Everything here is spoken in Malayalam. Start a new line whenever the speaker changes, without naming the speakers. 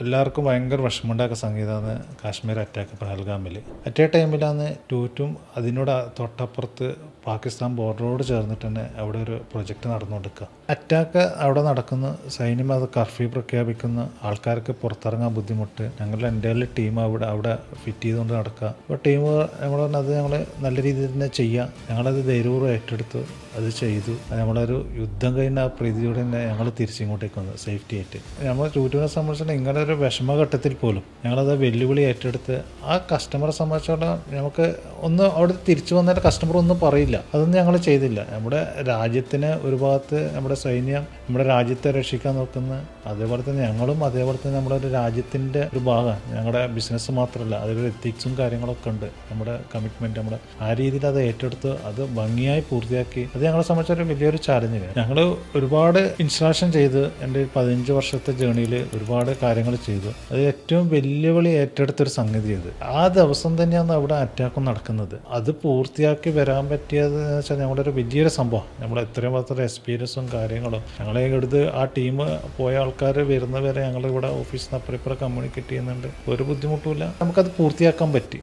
എല്ലാവർക്കും ഭയങ്കര വിഷമമുണ്ടാക്കുക സംഗീതമാണ് കാശ്മീർ അറ്റാക്ക് പഹൽഗാമിൽ. അറ്റേ ടൈമിലാണ് ടൂറ്റും അതിനോട് തൊട്ടപ്പുറത്ത് പാകിസ്ഥാൻ ബോർഡറോട് ചേർന്നിട്ട് തന്നെ അവിടെ ഒരു പ്രൊജക്റ്റ് നടന്നുകൊടുക്കുക. അറ്റാക്ക് അവിടെ നടക്കുന്ന, സൈന്യം അത് കർഫ്യൂ പ്രഖ്യാപിക്കുന്ന, ആൾക്കാർക്ക് പുറത്തിറങ്ങാൻ ബുദ്ധിമുട്ട്. ഞങ്ങളുടെ എൻ്റെ ടീം അവിടെ ഫിറ്റ് ചെയ്തുകൊണ്ട് നടക്കുക. അപ്പോൾ ടീം നമ്മൾ അത് ഞങ്ങൾ നല്ല രീതിയിൽ തന്നെ ചെയ്യാം, ഞങ്ങളത് ധൈര്യപൂർവ്വം ഏറ്റെടുത്തു, അത് ചെയ്തു. നമ്മളൊരു യുദ്ധം കഴിഞ്ഞ ആ പ്രീതിയോടെ തന്നെ ഞങ്ങൾ തിരിച്ചിങ്ങോട്ടേക്ക് വന്നു സേഫ്റ്റി ആയിട്ട്. നമ്മൾ ടൂറ്റുവിനെ സംബന്ധിച്ചിട്ട് ഇങ്ങനെ ഒരു വിഷമഘട്ടത്തിൽ പോലും ഞങ്ങളത് വെല്ലുവിളി ഏറ്റെടുത്ത് ആ കസ്റ്റമറെ സംബന്ധിച്ചോളം നമുക്ക് ഒന്ന് അവിടെ തിരിച്ചു വന്നിട്ട് കസ്റ്റമർ ഒന്നും പറയില്ല, അതൊന്നും ഞങ്ങൾ ചെയ്തില്ല. നമ്മുടെ രാജ്യത്തിന് ഒരു ഭാഗത്ത് നമ്മുടെ സൈന്യം നമ്മുടെ രാജ്യത്തെ രക്ഷിക്കാൻ നോക്കുന്ന, അതേപോലെ തന്നെ ഞങ്ങളും അതേപോലെ തന്നെ നമ്മുടെ ഒരു രാജ്യത്തിൻ്റെ ഒരു ഭാഗം, ഞങ്ങളുടെ ബിസിനസ് മാത്രമല്ല അതിലൊരു എത്തിക്സും കാര്യങ്ങളൊക്കെ ഉണ്ട്, നമ്മുടെ കമ്മിറ്റ്മെൻറ്റ്. നമ്മുടെ ആ രീതിയിൽ അത് ഏറ്റെടുത്ത് അത് ഭംഗിയായി പൂർത്തിയാക്കി. അത് ഞങ്ങളെ സംബന്ധിച്ചൊരു വലിയൊരു ചാലഞ്ച്. ഞങ്ങൾ ഒരുപാട് ഇൻസ്റ്റാളേഷൻ ചെയ്ത് എൻ്റെ 15 വർഷത്തെ ജേണിയിൽ ഒരുപാട് കാര്യങ്ങൾ ചെയ്തു. അത് ഏറ്റവും വെല്ലുവിളി ഏറ്റെടുത്തൊരു സംഗതി അത്. ആ ദിവസം തന്നെയാണ് അവിടെ അറ്റാക്കും നടക്കുന്നത്. അത് പൂർത്തിയാക്കി വരാൻ പറ്റിയത് എന്ന് വെച്ചാൽ ഞങ്ങളുടെ ഒരു വലിയൊരു സംഭവം. നമ്മൾ എത്രയും മാത്രം എക്സ്പീരിയൻസും കാര്യങ്ങളും ഞങ്ങളെ എടുത്ത് ആ ടീം പോയ ആൾക്കാർ വരുന്നവരെ ഞങ്ങളിവിടെ ഓഫീസിൽ നിന്ന് അപ്പുറം കമ്മ്യൂണിക്കേറ്റ് ചെയ്യുന്നുണ്ട്. ഒരു ബുദ്ധിമുട്ടുമില്ല, നമുക്കത് പൂർത്തിയാക്കാൻ പറ്റി.